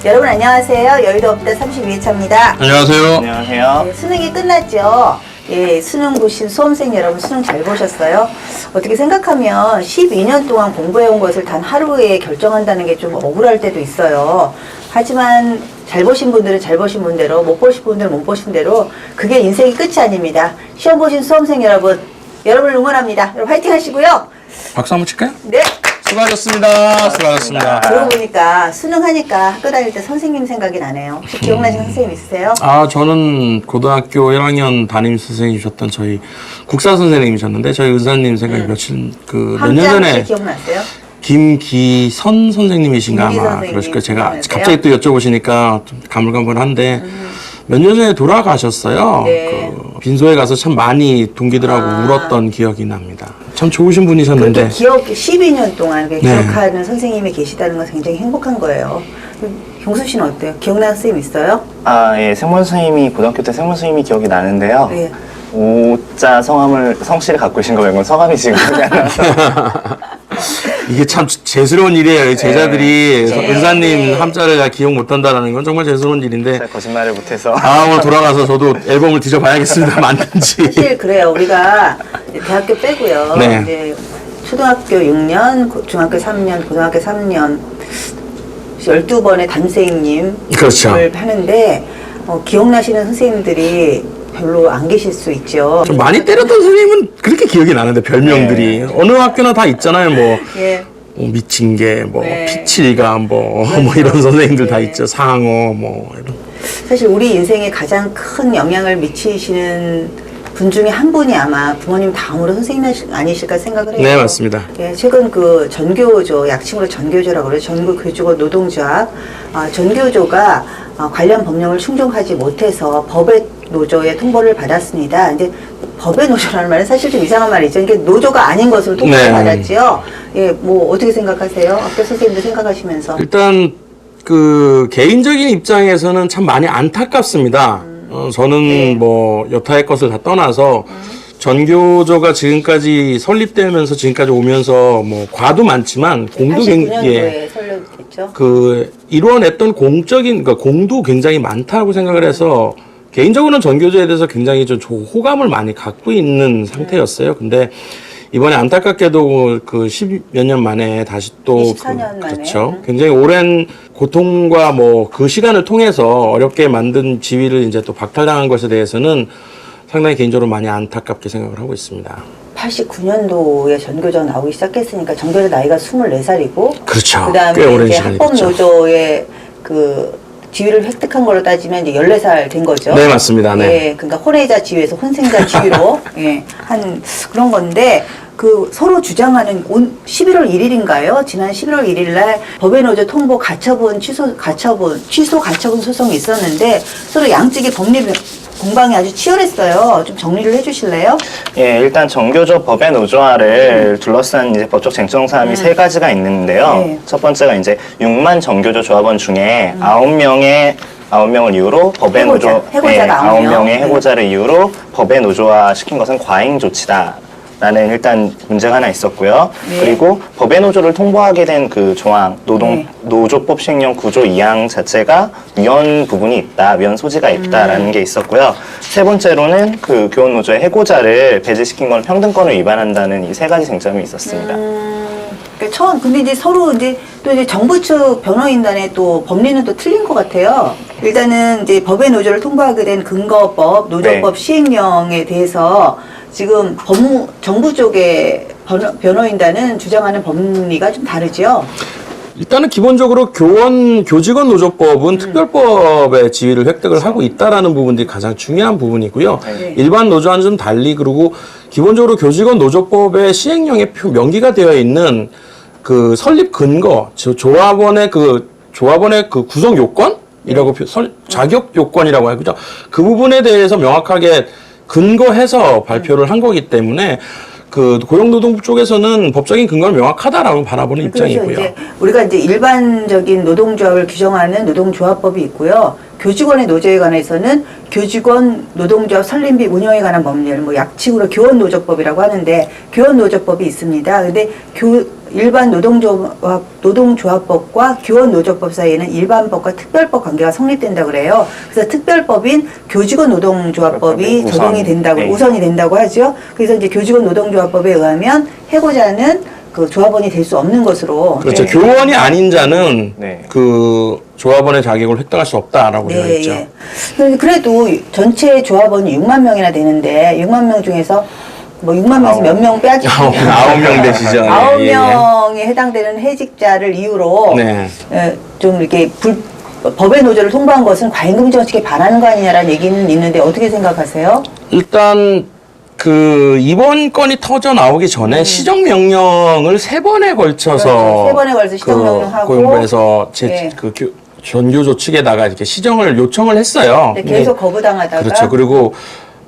여러분 안녕하세요. 여의도 업대 32회차입니다. 안녕하세요. 안녕하세요. 네, 수능이 끝났죠. 예, 수능 보신 수험생 여러분 수능 잘 보셨어요? 어떻게 생각하면 12년 동안 공부해온 것을 단 하루에 결정한다는 게 좀 억울할 때도 있어요. 하지만 잘 보신 분들은 잘 보신 분대로, 못 보신 분들은 못 보신 대로 그게 인생의 끝이 아닙니다. 시험 보신 수험생 여러분, 여러분을 응원합니다. 여러분 화이팅 하시고요. 박수 한번 칠까요? 네. 수고하셨습니다. 수고하셨습니다. 그러고 보니까 수능하니까 학교 다닐 때 선생님 생각이 나네요. 혹시 기억나시는 선생님 있으세요? 저는 고등학교 1학년 담임 선생님이셨던 저희 국사 선생님이셨는데 저희 의사님 생각이 몇 년 전에 기억나세요? 김기선 선생님이신가 김기 아마 선생님 그러실 거예요. 제가 기억나세요? 갑자기 또 여쭤보시니까 좀 가물가물한데 몇 년 전에 돌아가셨어요. 네. 그 빈소에 가서 참 많이 동기들하고 울었던 기억이 납니다. 참 좋으신 분이셨는데. 그렇게 12년 동안 네. 기억하는 선생님이 계시다는 건 굉장히 행복한 거예요. 경수 씨는 어때요? 기억나는 선생님 있어요? 예, 생문 선생님이 고등학교 때 생문 선생님이 기억이 나는데요. 네. 오자 성씨를 갖고 계신 거 말고는 성함이 지금 기억이 안 나서. 이게 참 죄스러운 일이에요. 제자들이 네. 은사님 네. 함자를 다 기억 못한다는 건 정말 죄스러운 일인데. 제가 거짓말을 못해서. 오늘 돌아가서 저도 앨범을 뒤져봐야겠습니다. 맞는지. 사실 그래요. 우리가 이제 대학교 빼고요. 네. 이제 초등학교 6년, 중학교 3년, 고등학교 3년 12번의 담임선생님을 그렇죠. 하는데 기억나시는 선생님들이 별로 안 계실 수 있죠. 좀 많이 때렸던 선생님은 그렇게 기억이 나는데 별명들이 어느 학교나 다 있잖아요. 뭐 예. 미친 게, 뭐 네. 피칠가, 뭐 그렇죠. 이런 선생님들 다 네. 있죠. 상어, 뭐 이런. 사실 우리 인생에 가장 큰 영향을 미치시는 분 중에 한 분이 아마 부모님 다음으로 선생님 아니실까 생각을 해요. 네, 맞습니다. 예, 최근 그 전교조, 약칭으로 전교조라고 그래요. 전국교직원 노동조합. 전교조가 관련 법령을 충족하지 못해서 법의 노조에 통보를 받았습니다. 근데 법의 노조라는 말은 사실 좀 이상한 말이죠. 이게 노조가 아닌 것으로 통보를 네. 받았지요. 예, 뭐 어떻게 생각하세요? 학교 선생님들 생각하시면서. 일단 그 개인적인 입장에서는 참 많이 안타깝습니다. 저는 네. 뭐 여타의 것을 다 떠나서 전교조가 지금까지 설립되면서 지금까지 오면서 뭐 과도 많지만 공도 89년도에 설립됐죠. 그 이루어냈던 공적인 그러니까 공도 굉장히 많다고 생각을 해서 개인적으로는 전교조에 대해서 굉장히 좀 호감을 많이 갖고 있는 상태였어요. 근데 이번에 안타깝게도 그 10몇 년 만에 다시 또 24년 만에. 그렇죠. 굉장히 오랜 고통과 뭐 그 시간을 통해서 어렵게 만든 지위를 이제 또 박탈당한 것에 대해서는 상당히 개인적으로 많이 안타깝게 생각을 하고 있습니다. 89년도에 전교조가 나오기 시작했으니까 전교조 나이가 24살이고 그렇죠. 그다음에 꽤 오랜 이제 시간이 학법 됐죠. 노조의 그 지위를 획득한 걸로 따지면 이제 14살 된 거죠. 네, 맞습니다. 네. 예, 그러니까 혼외자 지위에서 혼생자 지위로 예, 한 그런 건데 그 서로 주장하는 11월 1일인가요? 지난 11월 1일 날 법의 노조 통보 가처분 취소 가처분 소송이 있었는데 서로 양측의 법리 공방이 아주 치열했어요. 좀 정리를 해주실래요? 예, 일단 전교조 법의 노조화를 둘러싼 이제 법적 쟁점 사항이 세 가지가 있는데요. 네. 첫 번째가 이제 6만 전교조 조합원 중에 9명을 이유로 법의 해고자가 9명. 9명의 해고자를 이유로 법의 노조화 시킨 것은 과잉 조치다. 라는 일단 문제가 하나 있었고요. 네. 그리고 법의 노조를 통보하게 된 그 조항, 네. 노조법 시행령 9조 2항 자체가 위헌 부분이 있다, 위헌 소지가 있다라는 게 있었고요. 세 번째로는 그 교원 노조의 해고자를 배제시킨 건 평등권을 위반한다는 이 세 가지 쟁점이 있었습니다. 그러니까 근데 이제 서로 이제 또 이제 정부 측 변호인단의 또 법리는 또 틀린 것 같아요. 일단은 이제 법의 노조를 통보하게 된 근거법, 노조법 네. 시행령에 대해서 지금 정부 쪽의 변호인단은 주장하는 법리가 좀 다르죠. 일단은 기본적으로 교직원 노조법은 특별법의 지위를 획득을 하고 있다라는 부분들이 가장 중요한 부분이고요. 네. 일반 노조와는 좀 달리 그리고 기본적으로 교직원 노조법의 시행령에 명기가 되어 있는 그 설립 근거, 조합원의 그 구성 요건이라고 자격 요건이라고 하죠. 그 부분에 대해서 명확하게 근거해서 발표를 한 거기 때문에 그 고용노동부 쪽에서는 법적인 근거는 명확하다라고 바라보는 입장이고요. 이제 우리가 이제 일반적인 노동조합을 규정하는 노동조합법이 있고요. 교직원의 노조에 관해서는 교직원 노동조합 설립 및 운영에 관한 법률, 뭐 약칭으로 교원노조법이라고 하는데 교원노조법이 있습니다. 근데 일반 노동조합법과 교원노조법 사이에는 일반법과 특별법 관계가 성립된다고 그래요. 그래서 특별법인 교직원 노동조합법이 우선, 적용이 된다고, 네. 우선이 된다고 하죠. 그래서 이제 교직원 노동조합법에 의하면 해고자는 그 조합원이 될 수 없는 것으로. 그렇죠. 네. 교원이 아닌 자는 네. 그 조합원의 자격을 획득할 수 없다라고 되어 있죠. 그런데 그래도 전체 조합원이 6만 명이나 되는데 6만 명 중에서 뭐 6만 명에서 몇 명 빼앗기면 9명 되시죠. 네, 9명에 해당되는 해직자를 이유로 네. 좀 이렇게 법의 노조를 통보한 것은 과잉금 정책에 반하는 거 아니냐라는 얘기는 있는데 어떻게 생각하세요? 일단 그 이번 건이 터져 나오기 전에 시정명령을 3번에 걸쳐서 그렇죠. 3번에 걸쳐서 시정명령하고 고용부에서 예. 전교조 측에다가 이렇게 시정을 요청을 했어요. 네, 계속 거부당하다가 그렇죠. 그리고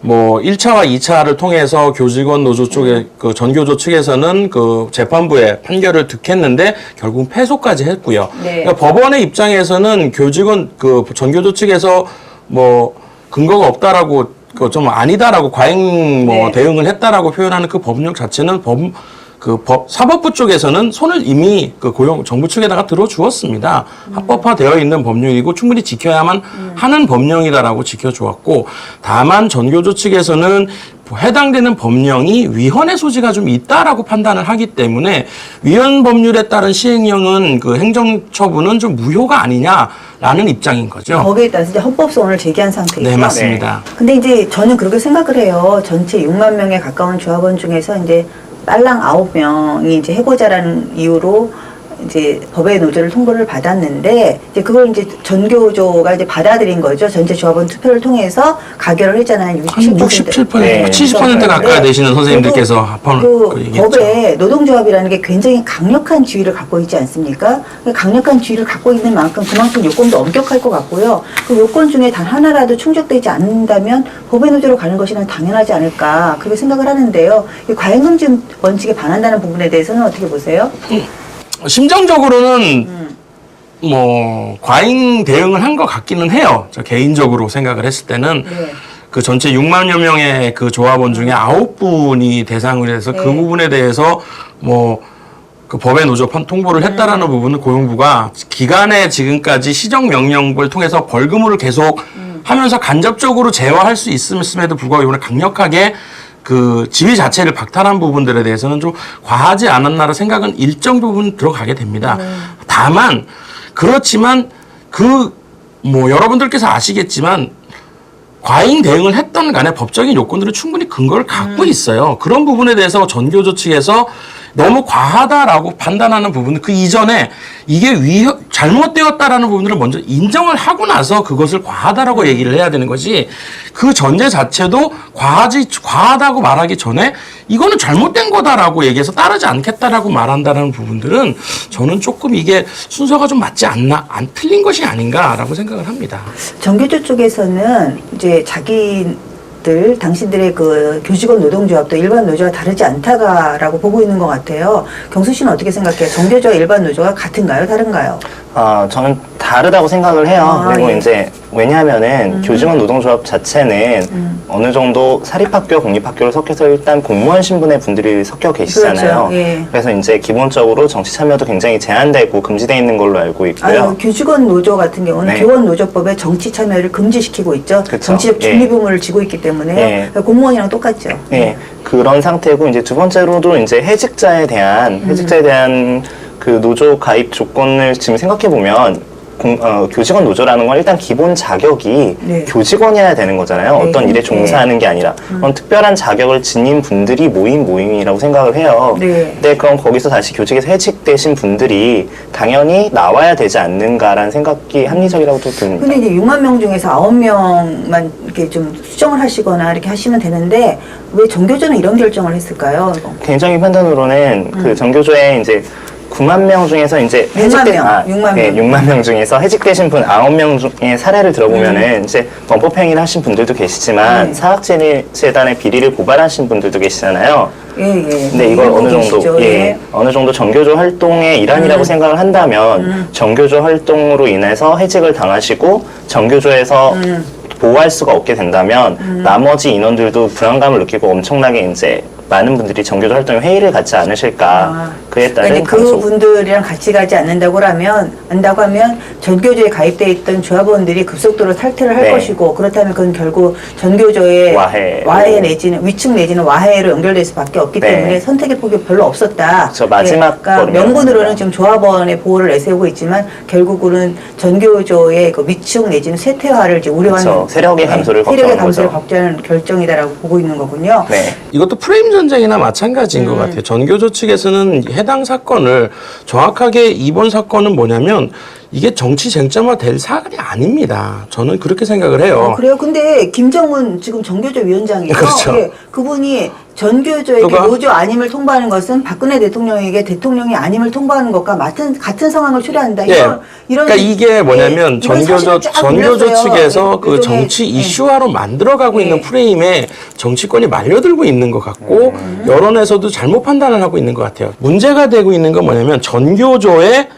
뭐 1차와 2차를 통해서 교직원 노조 쪽에 그 전교조 측에서는 그 재판부에 판결을 득했는데 결국 패소까지 했고요. 네. 그러니까 법원의 입장에서는 교직원 그 전교조 측에서 뭐 근거가 없다라고 그 좀 아니다라고 과잉 뭐 네. 대응을 했다라고 표현하는 그 법령 자체는 사법부 쪽에서는 손을 이미 그 정부 측에다가 들어주었습니다. 합법화되어 있는 법령이고 충분히 지켜야만 하는 법령이다라고 지켜주었고, 다만 전교조 측에서는 해당되는 법령이 위헌의 소지가 좀 있다라고 판단을 하기 때문에 위헌 법률에 따른 시행령은 그 행정처분은 좀 무효가 아니냐라는 입장인 거죠. 거기에 따라서 이제 헌법소원을 제기한 상태이죠. 네, 맞습니다. 근데 이제 저는 그렇게 생각을 해요. 전체 6만 명에 가까운 조합원 중에서 이제 딸랑 9명이 이제 해고자라는 이유로 이제 법의 노조를 통보를 받았는데 이제 그걸 이제 전교조가 이제 받아들인 거죠. 전체 조합원 투표를 통해서 가결을 했잖아요. 67%, 네. 70% 가까이 되시는 선생님들께서 합헌을 그 얘기했죠. 법에 노동조합이라는 게 굉장히 강력한 지위를 갖고 있지 않습니까? 강력한 지위를 갖고 있는 만큼 그만큼 요건도 엄격할 것 같고요. 그 요건 중에 단 하나라도 충족되지 않는다면 법의 노조로 가는 것이 난 당연하지 않을까 그렇게 생각을 하는데요. 이 과잉금지 원칙에 반한다는 부분에 대해서는 어떻게 보세요? 심정적으로는 뭐 과잉 대응을 한 것 같기는 해요. 저 개인적으로 생각을 했을 때는 네. 그 전체 6만여 명의 그 조합원 중에 9분이 대상으로 해서 그 네. 부분에 대해서 뭐 그 법의 노조 통보를 했다라는 부분은 고용부가 기간에 지금까지 시정명령을 통해서 벌금을 계속 하면서 간접적으로 제어할 수 있음에도 불구하고 이번에 강력하게 그 지위 자체를 박탈한 부분들에 대해서는 좀 과하지 않았나라는 생각은 일정 부분 들어가게 됩니다. 다만 그렇지만 뭐 여러분들께서 아시겠지만 과잉 대응을 했던 간에 법적인 요건들은 충분히 근거를 갖고 있어요. 그런 부분에 대해서 전교조 측에서 너무 과하다라고 판단하는 부분은 그 이전에 이게 잘못되었다라는 부분들을 먼저 인정을 하고 나서 그것을 과하다라고 얘기를 해야 되는 거지, 그 전제 자체도 과하다고 말하기 전에 이거는 잘못된 거다라고 얘기해서 따르지 않겠다라고 말한다는 부분들은 저는 조금 이게 순서가 좀 맞지 않나, 안 틀린 것이 아닌가라고 생각을 합니다. 전교조 쪽에서는 이제 당신들의 그 교직원 노동조합도 일반 노조와 다르지 않다라고 보고 있는 것 같아요. 경수 씨는 어떻게 생각해요? 전교조와 일반 노조가 같은가요? 다른가요? 저는 다르다고 생각을 해요. 그리고 예. 이제 왜냐하면은 교직원 노동조합 자체는 어느 정도 사립학교, 공립학교를 섞여서 일단 공무원 신분의 분들이 섞여 계시잖아요. 그렇죠. 예. 그래서 이제 기본적으로 정치 참여도 굉장히 제한되고 금지되어 있는 걸로 알고 있고요. 교직원 노조 같은 경우는 네. 교원노조법에 정치 참여를 금지시키고 있죠. 그쵸. 정치적 예. 중립 의무를 지고 있기 때문에요. 예. 그러니까 공무원이랑 똑같죠. 네, 그런 상태고 이제 두 번째로도 이제 해직자에 대한 그 노조 가입 조건을 지금 생각해 보면 교직원 노조라는 건 일단 기본 자격이 네. 교직원이어야 되는 거잖아요. 네. 어떤 일에 종사하는 게 아니라 그런 특별한 자격을 지닌 분들이 모임이라고 생각을 해요. 네. 근데 그럼 거기서 다시 교직에서 해직되신 분들이 당연히 나와야 되지 않는가라는 생각이 합리적이라고 또 듭니다. 근데 이제 6만 명 중에서 9명만 이렇게 좀 수정을 하시거나 이렇게 하시면 되는데 왜 전교조는 이런 결정을 했을까요? 개인적인 판단으로는 그 전교조에 이제 9만 명 중에서 이제 6만 명. 6만 명 중에서 해직되신 분 9명 중에 사례를 들어보면은 이제 범법행위를 하신 분들도 계시지만 네. 사학재단의 비리를 고발하신 분들도 계시잖아요. 예. 근데 이걸 어느 정도 계시죠. 어느 정도 전교조 활동의 일환이라고 생각을 한다면 전교조 활동으로 인해서 해직을 당하시고 전교조에서 보호할 수가 없게 된다면 나머지 인원들도 불안감을 느끼고 엄청나게 이제 많은 분들이 전교조 활동에 회의를 갖지 않으실까 그에 따른 그러니까 그분들이랑 같이 가지 않는다고 하면 전교조에 가입돼 있던 조합원들이 급속도로 탈퇴를 할 네. 것이고 그렇다면 그건 결국 전교조의 와해 내지는 위축 내지는 와해로 연결될 수밖에 없기 네. 때문에 선택의 폭이 별로 없었다. 저 마지막 그러니까 거는요. 명분으로는 지금 조합원의 보호를 내세우고 있지만 결국은 전교조의 그 위축 내지는 쇠퇴화를 이제 우려하는 그렇죠. 세력의 감소를 세력의 걱정하는 감소를 거죠. 걱정하는 결정이다라고 보고 있는 거군요. 네. 이것도 프레임 전쟁이나 마찬가지인 것 같아요. 전교조 측에서는 해당 사건을 정확하게 이번 사건은 뭐냐면 이게 정치 쟁점화 될 사안이 아닙니다. 저는 그렇게 생각을 해요. 그래요? 근데 김정은 지금 전교조 위원장이죠. 그렇죠. 예, 그분이 전교조에게 누가? 노조 아님을 통보하는 것은 박근혜 대통령에게 대통령이 아님을 통보하는 것과 같은 상황을 초래한다. 예. 이런 그러니까 이게 뭐냐면 이런 사실을 쫙 올렸어요. 측에서 그 일종의, 정치 이슈화로 만들어가고 예. 있는 프레임에 정치권이 말려들고 있는 것 같고 여론에서도 잘못 판단을 하고 있는 것 같아요. 문제가 되고 있는 건 뭐냐면 전교조의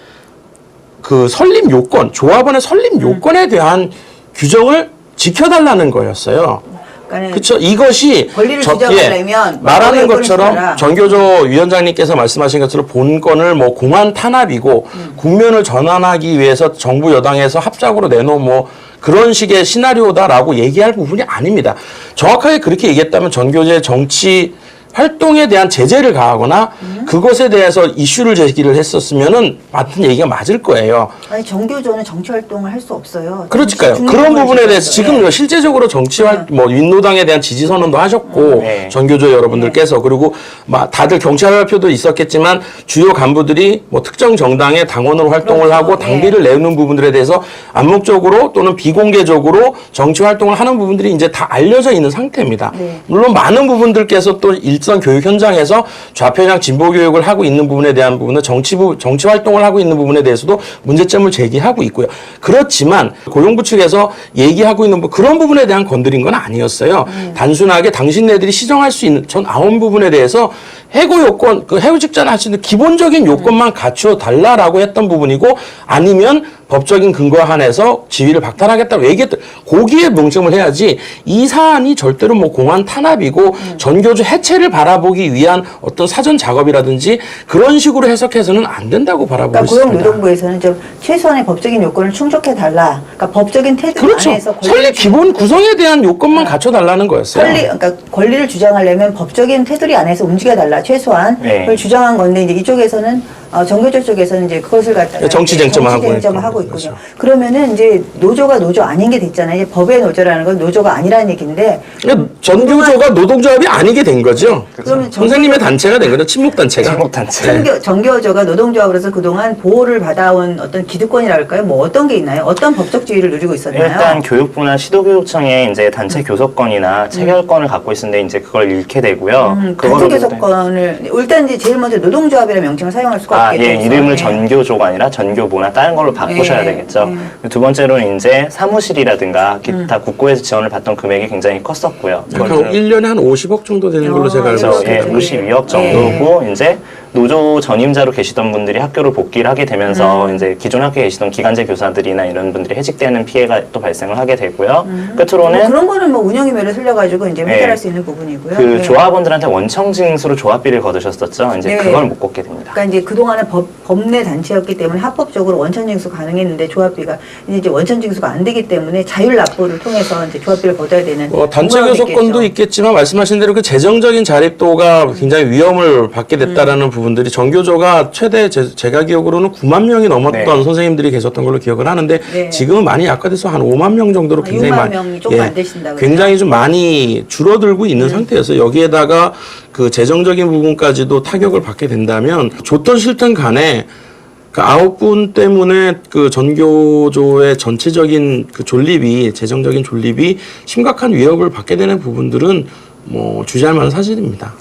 그 설립 요건, 조합원의 설립 요건에 대한 규정을 지켜달라는 거였어요. 그러니까는 그렇죠. 이것이 권리를 주장하려면 말하는 요건을 것처럼 지켜라. 전교조 위원장님께서 말씀하신 것처럼 본건을 뭐 공안 탄압이고 국면을 전환하기 위해서 정부 여당에서 합작으로 내놓은 뭐 그런 식의 시나리오다라고 얘기할 부분이 아닙니다. 정확하게 그렇게 얘기했다면 전교조의 정치 활동에 대한 제재를 가하거나 그것에 대해서 이슈를 제기를 했었으면은 맞는 얘기가 맞을 거예요. 아니 전교조는 정치 활동을 할 수 없어요. 그렇지까요. 정치 그런 중립을 부분에 대해서 지켜서. 지금 실제적으로 정치활 뭐 민노당에 대한 지지 선언도 하셨고 네. 전교조 여러분들께서 그리고 막 다들 경찰 발표도 있었겠지만 주요 간부들이 뭐 특정 정당의 당원으로 활동을 그렇죠. 하고 당비를 내는 부분들에 대해서 암묵적으로 또는 비공개적으로 정치 활동을 하는 부분들이 이제 다 알려져 있는 상태입니다. 네. 물론 많은 부분들께서 또 일선 교육 현장에서 좌편향 진보 교육을 하고 있는 부분에 대한 부분은 정치 활동을 하고 있는 부분에 대해서도 문제점을 제기하고 있고요. 그렇지만 고용부 측에서 얘기하고 있는 그런 부분에 대한 건드린 건 아니었어요. 단순하게 당신네들이 시정할 수 있는 전 아홉 부분에 대해서 해고 요건, 그 해고직자는 할 수 있는 기본적인 요건만 갖추어 달라라고 했던 부분이고 아니면 법적인 근거에 한해서 지위를 박탈하겠다고 얘기했던 거기에 명점을 해야지 이 사안이 절대로 뭐 공안 탄압이고 전교조 해체를 바라보기 위한 어떤 사전 작업이라든지 그런 식으로 해석해서는 안 된다고 바라보고 그러니까 있습니다. 고용노동부에서는 좀 최소한의 법적인 요건을 충족해 달라. 그러니까 법적인 태도 그렇죠. 안에서 설립 기본 구성에 대한 요건만 갖춰달라는 거였어요. 그러니까 권리를 주장하려면 법적인 테두리 안에서 움직여 달라 최소한 네. 그걸 주장한 건데 이제 이쪽에서는 전교조 쪽에서는 이제 그것을 갖다가 정치 쟁점을 하고 하고 있고. 있군요. 그렇죠. 그러면 이제 노조가 노조 아닌 게 됐잖아요. 이제 법의 노조라는 건 노조가 아니라는 얘기인데 그러니까 전교조가 노동조합이 아니게 된 거죠. 그러면 선생님의 단체가 된 거죠. 친목단체가. 친목단체. 전교조가 노동조합으로서 그동안 보호를 받아온 어떤 기득권이라 할까요? 뭐 어떤 게 있나요? 어떤 법적 지위를 누리고 있었나요? 일단 교육부나 시도교육청에 이제 단체 교섭권이나 체결권을 갖고 있었는데 이제 그걸 잃게 되고요. 단체 그거로 교섭권을 일단 이제 제일 먼저 노동조합이라는 명칭을 사용할 수가 없겠죠. 예, 이름을 네. 전교조가 아니라 전교부나 다른 걸로 바꾸셔야 네, 되겠죠. 네. 두 번째로는 이제 사무실이라든가 기타 국고에서 지원을 받던 금액이 굉장히 컸었고요. 약 1년에 한 50억 정도 되는 걸로 제가 알고 그래서 있습니다. 예, 52억 정도고 이제 노조 전임자로 계시던 분들이 학교를 복귀를 하게 되면서 이제 기존 학교에 계시던 기간제 교사들이나 이런 분들이 해직되는 피해가 또 발생을 하게 되고요. 끝으로는 뭐 그런 거는 뭐 운영위면을 틀려가지고 이제 해결할 네. 수 있는 부분이고요. 그 네. 조합원들한테 원청징수로 조합비를 거두셨었죠. 이제 네. 그걸 못 걷게 됩니다. 그러니까 이제 그동안은 법내 단체였기 때문에 합법적으로 원천징수 가능했는데 조합비가 이제 원천징수가 안 되기 때문에 자율 납부를 통해서 이제 조합비를 걷어야 되는 단체 상황이 교섭권도 있겠죠. 있겠지만 말씀하신 대로 그 재정적인 자립도가 굉장히 위험을 받게 됐다라는 부분들이 전교조가 최대 제가 기억으로는 9만 명이 넘었던 네. 선생님들이 계셨던 걸로 기억을 하는데 네. 지금은 많이 약화돼서 한 5만 명 정도로 굉장히 6만 많이 명이 조금 안 되신다고요? 굉장히 좀 많이 줄어들고 있는 상태여서 여기에다가 그 재정적인 부분까지도 타격을 받게 된다면 좋든 싫든 간에 그 9분 때문에 그 전교조의 전체적인 그 존립이 재정적인 존립이 심각한 위협을 받게 되는 부분들은 뭐 주시할 만한 사실입니다.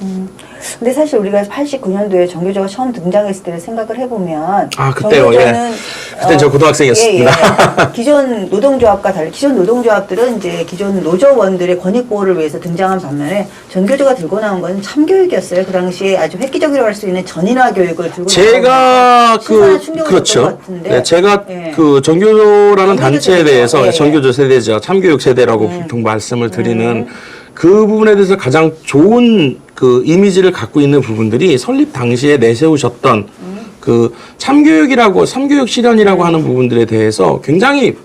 근데 사실 우리가 89년도에 전교조가 처음 등장했을 때를 생각을 해보면 그때요. 예. 그때 저 고등학생이었습니다. 기존 노동조합과 달리 기존 노동조합들은 이제 기존 노조원들의 권익 보호를 위해서 등장한 반면에 전교조가 들고 나온 건 참교육이었어요. 그 당시에 아주 획기적이라고 할 수 있는 전인화 교육을 들고 제가 신선한 충격을 그렇죠. 줬던 것 같은데. 네, 제가 예. 그 전교조라는 전교조 단체에 세대죠. 대해서 예, 예. 전교조 세대죠. 참교육 세대라고 보통 말씀을 드리는 그 부분에 대해서 가장 좋은 그 이미지를 갖고 있는 부분들이 설립 당시에 내세우셨던 그 참교육이라고, 참교육 실현이라고 하는 부분들에 대해서 굉장히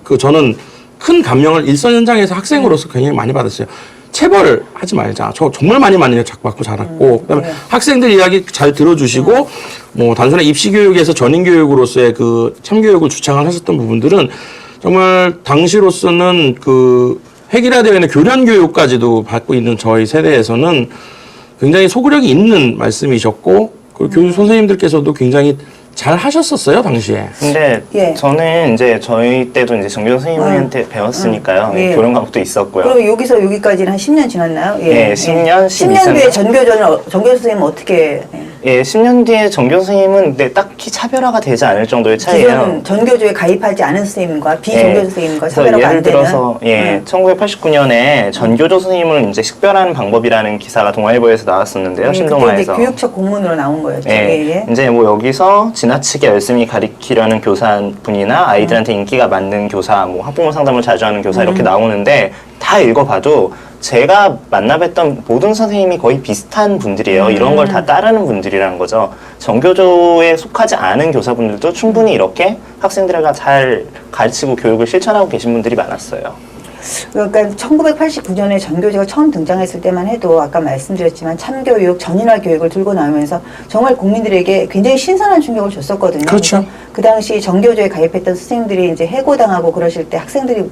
그 저는 큰 감명을 일선 현장에서 학생으로서 굉장히 많이 받았어요. 체벌하지 말자. 저 정말 많이 받고 자랐고, 그다음에 네. 학생들 이야기 잘 들어주시고, 뭐 단순한 입시 교육에서 전인 교육으로서의 그 참교육을 주창을 하셨던 부분들은 정말 당시로서는 그 획일화되어 있는 교련 교육까지도 받고 있는 저희 세대에서는 굉장히 소구력이 있는 말씀이셨고, 그리고 교수 선생님들께서도 굉장히 잘 하셨었어요, 당시에. 근데 예. 저는 이제 저희 때도 이제 정교 선생님한테 배웠으니까요. 예. 교련 과목도 있었고요. 그럼 여기서 여기까지는 한 10년 지났나요? 예, 10년, 10년 뒤에 12년. 전교 선생님은 어떻게? 예, 10년 뒤에 정교 선생님은 네, 딱히 차별화가 되지 않을 정도의 차이예요. 기존 전교조에 가입하지 않은 선생님과 비전교 선생님과 그래서 차별화가 예를 안 되는. 들어서 1989년에 전교조 선생님을 이제 식별하는 방법이라는 기사가 동아일보에서 나왔었는데요. 그때 이제 신동아에서. 교육청 공문으로 나온 거였죠. 예, 예, 예. 이제 뭐 여기서 지나치게 열심히 가리키려는 교사분이나 아이들한테 인기가 많은 교사, 뭐 학부모 상담을 자주 하는 교사 이렇게 나오는데 다 읽어봐도 제가 만나뵀던 모든 선생님이 거의 비슷한 분들이에요. 이런 걸 다 따르는 분들이라는 거죠. 정교조에 속하지 않은 교사분들도 충분히 이렇게 학생들에게 잘 가르치고 교육을 실천하고 계신 분들이 많았어요. 그러니까 1989년에 전교조가 처음 등장했을 때만 해도 아까 말씀드렸지만 참교육, 전인화 교육을 들고 나오면서 정말 국민들에게 굉장히 신선한 충격을 줬었거든요. 그렇죠. 그래서 그 당시 전교조에 가입했던 선생님들이 이제 해고당하고 그러실 때 학생들이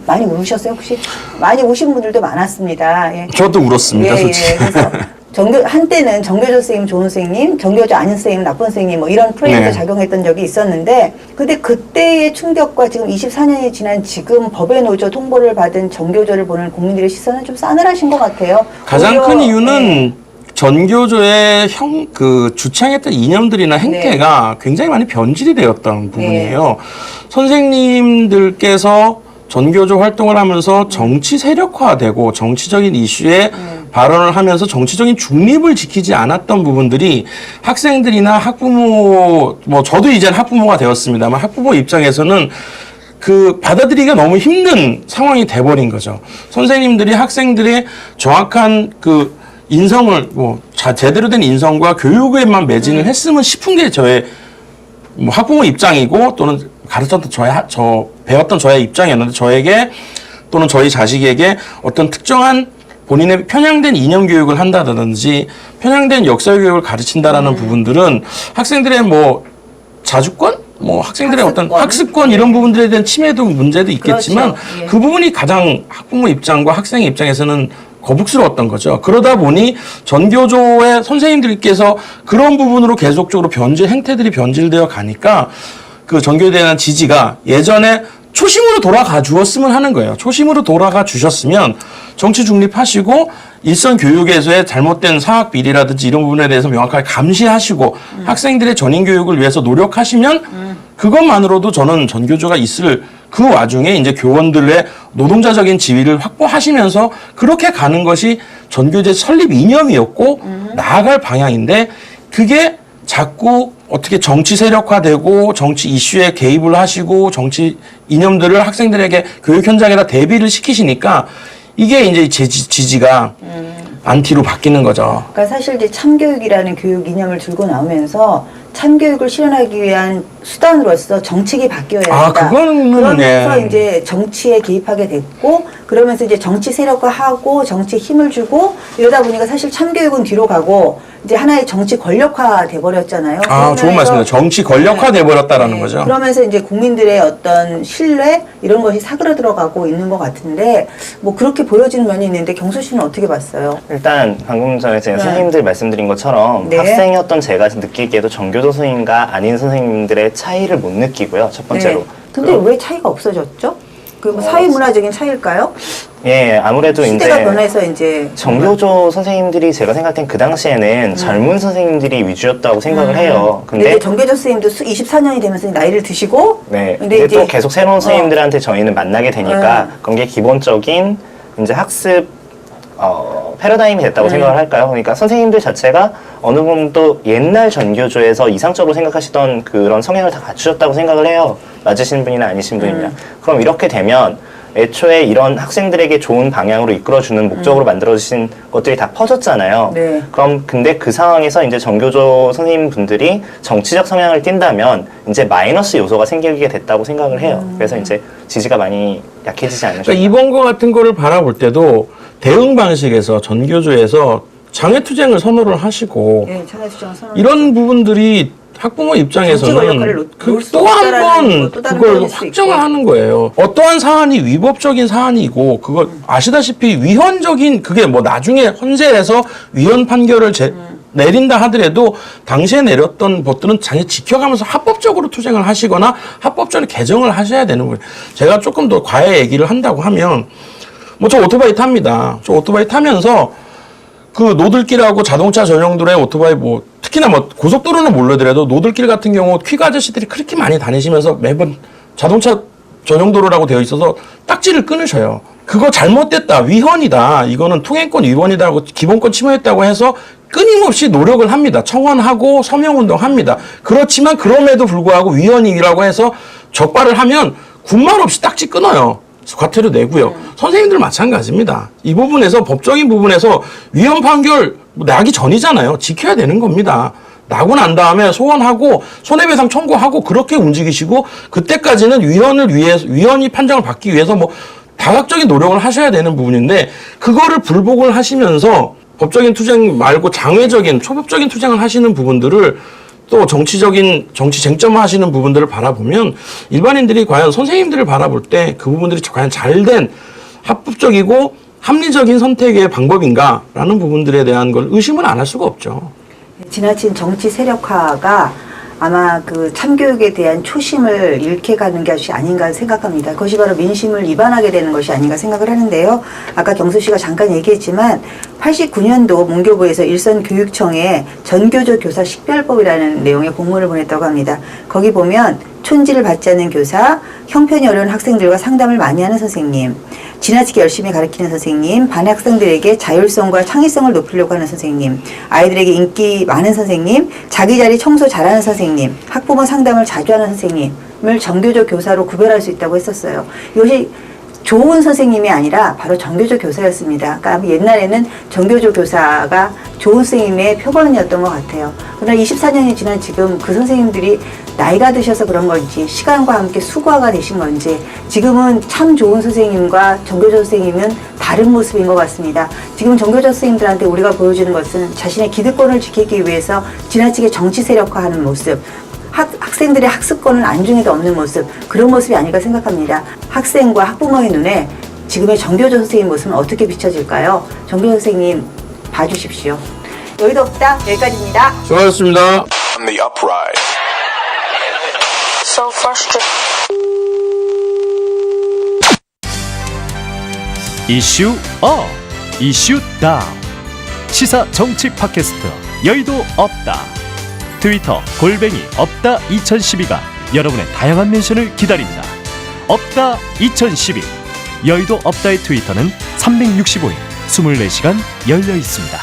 많이 우셨어요, 혹시? 많이 우신 분들도 많았습니다. 예. 저도 울었습니다, 솔직히. 그래서 한때는 정교조 선생님 좋은 선생님, 정교조 아닌 선생님 나쁜 선생님 뭐 이런 프레임도 네. 작용했던 적이 있었는데 근데 그때의 충격과 지금 24년이 지난 지금 법의 노조 통보를 받은 정교조를 보는 국민들의 시선은 좀 싸늘하신 것 같아요. 가장 오히려, 큰 이유는 네. 전교조의 주창했던 이념들이나 행태가 굉장히 많이 변질이 되었던 부분이에요. 선생님들께서 전교조 활동을 하면서 정치 세력화되고 정치적인 이슈에 발언을 하면서 정치적인 중립을 지키지 않았던 부분들이 학생들이나 학부모, 뭐 저도 이제는 학부모가 되었습니다만 학부모 입장에서는 그 받아들이기가 너무 힘든 상황이 돼버린 거죠. 선생님들이 학생들의 정확한 그 인성을 제대로 된 인성과 교육에만 매진을 했으면 싶은 게 저의 뭐 학부모 입장이고 또는 가르쳤던 배웠던 저의 입장이었는데 저에게 또는 저희 자식에게 어떤 특정한 본인의 편향된 이념 교육을 한다든지 편향된 역사 교육을 가르친다라는 부분들은 학생들의 뭐 자주권? 뭐 학생들의 어떤 학습권 이런 부분들에 대한 침해도 문제도 있겠지만 그렇죠. 예. 그 부분이 가장 학부모 입장과 학생의 입장에서는 거북스러웠던 거죠. 그러다 보니 전교조의 선생님들께서 그런 부분으로 계속적으로 행태들이 변질되어 가니까 그 전교에 대한 지지가 예전에 초심으로 돌아가 주었으면 하는 거예요. 초심으로 돌아가 주셨으면 정치 중립하시고 일선 교육에서의 잘못된 사학 비리라든지 이런 부분에 대해서 명확하게 감시하시고 학생들의 전인 교육을 위해서 노력하시면 그것만으로도 저는 전교조가 있을 그 와중에 이제 교원들의 노동자적인 지위를 확보하시면서 그렇게 가는 것이 전교제 설립 이념이었고 나아갈 방향인데 그게 자꾸 어떻게 정치 세력화되고 정치 이슈에 개입을 하시고 정치 이념들을 학생들에게 교육 현장에다 대비를 시키시니까 이게 이제 지지가 안티로 바뀌는 거죠. 그러니까 사실 이제 참교육이라는 교육 이념을 들고 나오면서 참교육을 실현하기 위한 수단으로서 정책이 바뀌어야 한다. 아, 그거는 그러면서 예. 이제 정치에 개입하게 됐고 그러면서 이제 정치 세력화하고 정치에 힘을 주고 이러다 보니까 사실 참교육은 뒤로 가고 이제 하나의 정치 권력화 돼버렸잖아요. 아, 좋은 말씀입니다. 정치 권력화 돼버렸다라는 네. 거죠. 그러면서 이제 국민들의 어떤 신뢰 이런 것이 사그라들어가고 있는 것 같은데 뭐 그렇게 보여지는 면이 있는데 경수 씨는 어떻게 봤어요? 일단 방금 전에 제가 네. 선생님들 말씀드린 것처럼 네. 학생이었던 제가 느끼기에도 정교조 선생님과 아닌 선생님들의 차이를 못 느끼고요. 첫 번째로. 네. 근데 왜 차이가 없어졌죠? 그 뭐 사회 문화적인 차이일까요? 예, 아무래도 시대가 이제 변해서 이제 정교조 선생님들이 제가 생각할 땐 그 당시에는 젊은 선생님들이 위주였다고 생각을 해요. 근데 정교조 선생님도 24년이 되면서 나이를 드시고 네. 근데 근데 이제 또 계속 새로운 선생님들한테 저희는 만나게 되니까 그런 게 기본적인 이제 학습 패러다임이 됐다고 생각을 할까요? 그러니까 선생님들 자체가 어느 부분 또 옛날 전교조에서 이상적으로 생각하시던 그런 성향을 다 갖추셨다고 생각을 해요. 맞으신 분이나 아니신 분이냐. 그럼 이렇게 되면 애초에 이런 학생들에게 좋은 방향으로 이끌어주는 목적으로 만들어주신 것들이 다 퍼졌잖아요. 네. 그럼 근데 그 상황에서 이제 정교조 선생님분들이 정치적 성향을 띈다면 이제 마이너스 요소가 생기게 됐다고 생각을 해요. 그래서 이제 지지가 많이 약해지지 않으셨나. 그러니까 이번 거 같은 거를 바라볼 때도 대응 방식에서 전교조에서 장애투쟁을 선호를 하시고 네, 장애투쟁 선언. 이런 부분들이 학부모 정치 입장에서는 권력화를 놓을 수 또 한 없다라는 번 거, 또 다른 그걸 면일 수 확정을 있고. 하는 거예요. 어떠한 사안이 위법적인 사안이고 그걸 아시다시피 위헌적인 그게 뭐 나중에 헌재에서 위헌 판결을 내린다 하더라도 당시에 내렸던 법들은 잘 지켜가면서 합법적으로 투쟁을 하시거나 합법적인 개정을 하셔야 되는 거예요. 제가 조금 더 과외 얘기를 한다고 하면 뭐 저 오토바이 탑니다. 저 오토바이 타면서 그 노들길하고 자동차 전용도로의 오토바이 뭐 특히나 뭐 고속도로는 몰라더라도 노들길 같은 경우 퀵 아저씨들이 그렇게 많이 다니시면서 매번 자동차 전용도로라고 되어 있어서 딱지를 끊으셔요. 그거 잘못됐다, 위헌이다, 이거는 통행권 위반이다고 기본권 침해했다고 해서 끊임없이 노력을 합니다. 청원하고 서명운동합니다. 그렇지만 그럼에도 불구하고 위헌이라고 해서 적발을 하면 군말 없이 딱지 끊어요. 과태료 내고요. 선생님들 마찬가지입니다. 이 부분에서 법적인 부분에서 위헌 판결 나기 전이잖아요. 지켜야 되는 겁니다. 나고 난 다음에 소원하고 손해배상 청구하고 그렇게 움직이시고 그때까지는 위헌이 판정을 받기 위해서 뭐 다각적인 노력을 하셔야 되는 부분인데 그거를 불복을 하시면서 법적인 투쟁 말고 장외적인 초법적인 투쟁을 하시는 부분들을 또 정치 쟁점화하시는 부분들을 바라보면 일반인들이 과연 선생님들을 바라볼 때 그 부분들이 과연 잘된 합법적이고 합리적인 선택의 방법인가라는 부분들에 대한 걸 의심은 안 할 수가 없죠. 지나친 정치 세력화가 아마 그 참교육에 대한 초심을 잃게 가는 것이 아닌가 생각합니다. 그것이 바로 민심을 위반하게 되는 것이 아닌가 생각을 하는데요. 아까 경수 씨가 잠깐 얘기했지만 89년도 문교부에서 일선교육청에 전교조 교사 식별법이라는 내용의 공문을 보냈다고 합니다. 거기 보면 촌지를 받지 않는 교사, 형편이 어려운 학생들과 상담을 많이 하는 선생님, 지나치게 열심히 가르치는 선생님, 반 학생들에게 자율성과 창의성을 높이려고 하는 선생님, 아이들에게 인기 많은 선생님, 자기 자리 청소 잘하는 선생님, 학부모 상담을 자주 하는 선생님을 정교조 교사로 구별할 수 있다고 했었어요. 이것이 좋은 선생님이 아니라 바로 정교조 교사였습니다. 그러니까 옛날에는 정교조 교사가 좋은 선생님의 표본이었던 것 같아요. 그러나 24년이 지난 지금 그 선생님들이 나이가 드셔서 그런 건지 시간과 함께 수고화가 되신 건지 지금은 참 좋은 선생님과 정교조 선생님은 다른 모습인 것 같습니다. 지금 정교조 선생님들한테 우리가 보여주는 것은 자신의 기득권을 지키기 위해서 지나치게 정치 세력화하는 모습, 학생들의 학습권을 안중에도 없는 모습, 그런 모습이 아닐까 생각합니다. 학생과 학부모의 눈에 지금의 정교조 선생님 모습은 어떻게 비춰질까요? 정교조 선생님 봐주십시오. 여의도 없다, 여기까지입니다. 수고하셨습니다. On the upright. So frustrated. 이슈 업, 이슈 다운. 시사 정치 팟캐스트 여의도 없다. 트위터 @없다 2012가 여러분의 다양한 멘션을 기다립니다. 없다 2012. 여의도 없다의 트위터는 365일 24시간 열려 있습니다.